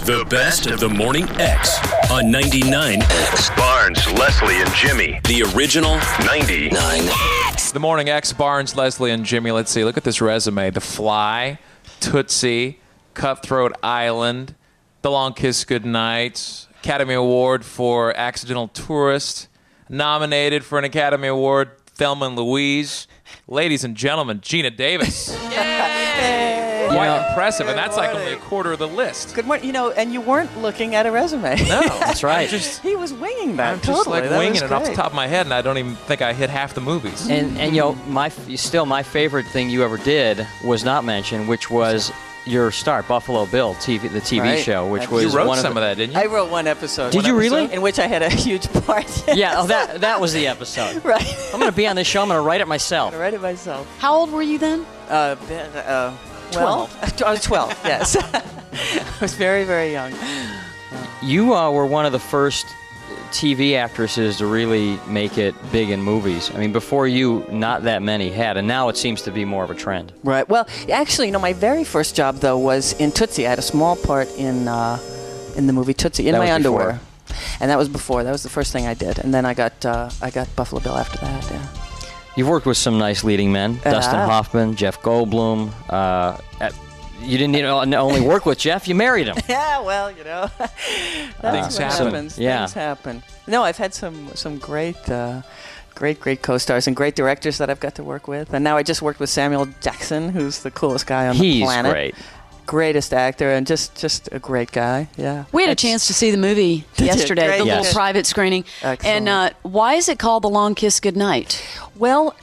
The best of the Morning X on 99X. Barnes, Leslie, and Jimmy. The original 99X. The Morning X, Barnes, Leslie, and Jimmy. Let's see. Look at this resume. The Fly, Tootsie, Cutthroat Island, The Long Kiss Goodnight, Academy Award for Accidental Tourist, nominated for an Academy Award, Thelma and Louise. Ladies and gentlemen, Geena Davis. Quite impressive, and that's like only a quarter of the list. Good morning. And you weren't looking at a resume. No, that's right. He was winging that. I'm just like winging it off the top of my head, and I don't even think I hit half the movies. And my favorite thing you ever did was not mentioned, which was your start, Buffalo Bill, the TV show, which was you wrote some of that, didn't you? I wrote one episode. Did you really? In which I had a huge part. Yes. Yeah, that was the episode. Right. I'm going to be on this show. I'm going to write it myself. I write it myself. How old were you then? 12. I was 12, yes. I was very, very young. You were one of the first TV actresses to really make it big in movies. I mean, before you, not that many had, and now it seems to be more of a trend. Right. Well, actually, my very first job, though, was in Tootsie. I had a small part in the movie Tootsie, in my underwear. And that was before. That was the first thing I did. And then I got Buffalo Bill after that, yeah. You've worked with some nice leading men, Dustin Hoffman, Jeff Goldblum. You didn't only work with Jeff, you married him. Yeah, well, that's what happens. Yeah. Things happen. No, I've had some great co-stars and great directors that I've got to work with. And now I just worked with Samuel Jackson, who's the coolest guy on the planet. He's great. Greatest actor and just a great guy. Yeah. We had a chance to see the movie yesterday, the little private screening. Excellent. And why is it called The Long Kiss Goodnight? Well,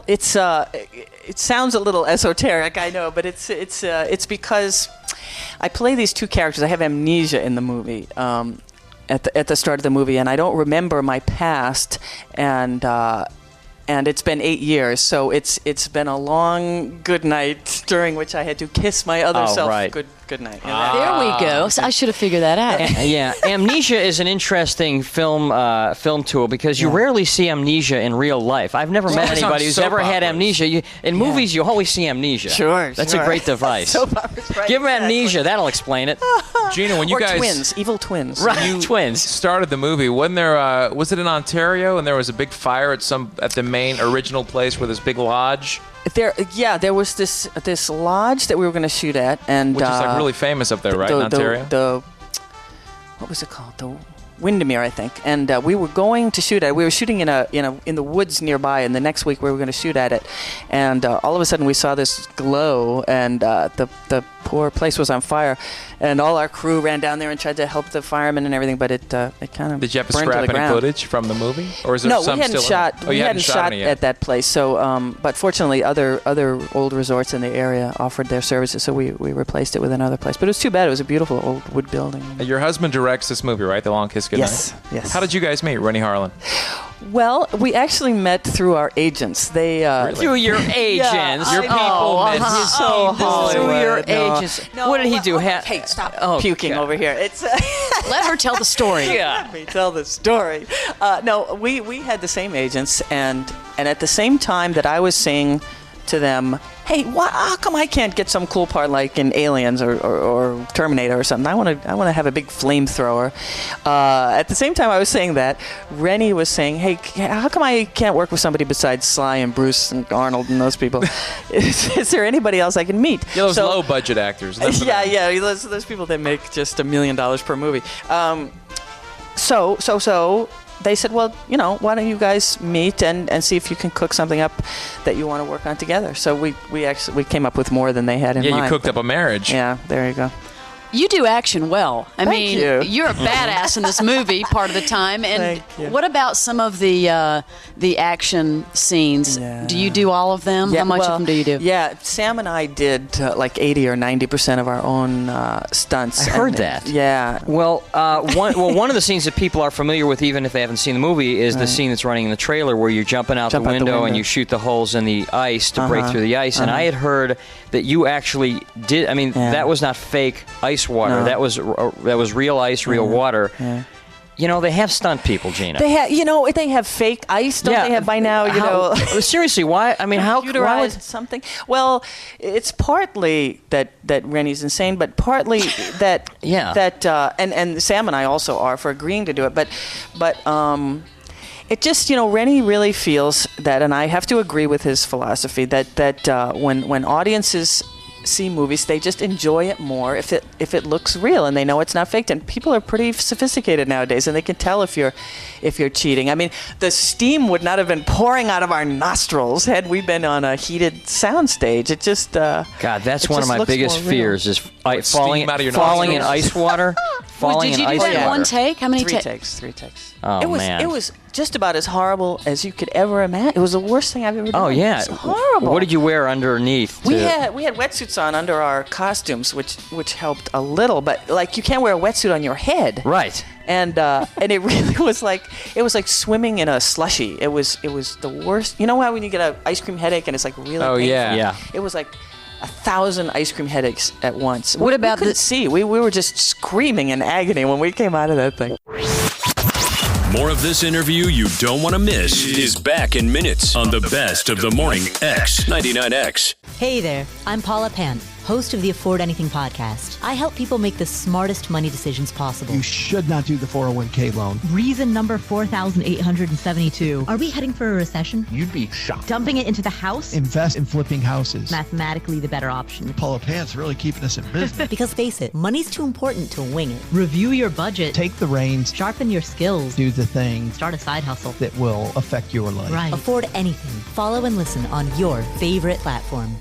it's it sounds a little esoteric, I know, but it's because I play these two characters. I have amnesia in the movie at the start of the movie, and I don't remember my past, and it's been 8 years, so it's been a long good night during which I had to kiss my other self good night. There we go. So I should have figured that out. Yeah, amnesia is an interesting film tool because you rarely see amnesia in real life. I've never met anybody who's ever had amnesia. In movies, you always see amnesia. Sure, that's a great device. Give them amnesia. That'll explain it. Geena, when you guys twins, evil twins, right? Twins started the movie. Wasn't there? Was it in Ontario? And there was a big fire at the main original place where this big lodge. There was this lodge that we were going to shoot at, and which is like really famous up there, right, in Ontario? What was it called? The Windermere, I think. And we were going to shoot at it. We were shooting in the woods nearby, and the next week we were going to shoot at it. And all of a sudden we saw this glow, and the poor place was on fire. And all our crew ran down there and tried to help the firemen and everything, but it kind of Did you have to burned scrap to the any ground. footage from the movie, or is there no, some we hadn't still? shot. We hadn't shot at that place. So, but fortunately, other old resorts in the area offered their services, so we replaced it with another place. But it was too bad. It was a beautiful old wood building. Your husband directs this movie, right? The Long Kiss Goodnight. Yes. How did you guys meet, Renny Harlin? Well, we actually met through our agents. They through your agents. Your people met through your agents. No, what did he do? Hey, stop puking over here. It's Let her tell the story. Let me tell the story. No, we had the same agents, and at the same time that I was saying to them, hey, how come I can't get some cool part like in Aliens or Terminator or something? I want to have a big flamethrower. At the same time I was saying that, Renny was saying, hey, how come I can't work with somebody besides Sly and Bruce and Arnold and those people? Is there anybody else I can meet? Yeah, those low-budget actors. Those people that make just $1 million per movie. So they said, well, why don't you guys meet and see if you can cook something up that you want to work on together. So we came up with more than they had in mind. Yeah, you cooked up a marriage. Yeah, there you go. You do action well. I mean, you're a badass in this movie part of the time. And what about some of the action scenes? Yeah. Do you do all of them? Yeah, How much of them do you do? Yeah, Sam and I did like 80 or 90% of our own stunts. I heard that. Yeah. Well, one of the scenes that people are familiar with, even if they haven't seen the movie, is the scene that's running in the trailer where you're jumping out the window and you shoot the holes in the ice to break through the ice. And I had heard that you actually did. I mean, that was not fake ice water. No. That was real ice, real water. Yeah. They have stunt people, Geena. They have fake ice. Don't they have by now? Seriously, why? I mean, how? Why would something? Well, it's partly that Renny's insane, but partly that and Sam and I also are for agreeing to do it. But it just Renny really feels that, and I have to agree with his philosophy that when audiences see movies, they just enjoy it more if it looks real and they know it's not faked. And people are pretty sophisticated nowadays, and they can tell if you're cheating. I mean, the steam would not have been pouring out of our nostrils had we been on a heated soundstage. It just God, that's one of my biggest fears is falling out of your falling in ice water. Did you do that in one take? How many takes? 3 takes. Oh, man. It was just about as horrible as you could ever imagine. It was the worst thing I've ever done. Oh, yeah. It was horrible. What did you wear underneath? We had wetsuits on under our costumes, which helped a little, but you can't wear a wetsuit on your head. Right. And it really was like swimming in a slushy. It was the worst. You know how when you get an ice cream headache and it's really painful? Yeah. It was like 1,000 ice cream headaches at once. What about we couldn't see? We were just screaming in agony when we came out of that thing. More of this interview you don't want to miss is back in minutes on the best of the morning X 99X. Hey there, I'm Paula Pant, host of the Afford Anything podcast. I help people make the smartest money decisions possible. You should not do the 401k loan. Reason number 4,872. Are we heading for a recession? You'd be shocked. Dumping it into the house? Invest in flipping houses. Mathematically the better option. Paula Pant's really keeping us in business. Because face it, money's too important to wing it. Review your budget. Take the reins. Sharpen your skills. Do the things. Start a side hustle. That will affect your life. Right. Afford Anything. Follow and listen on your favorite platform.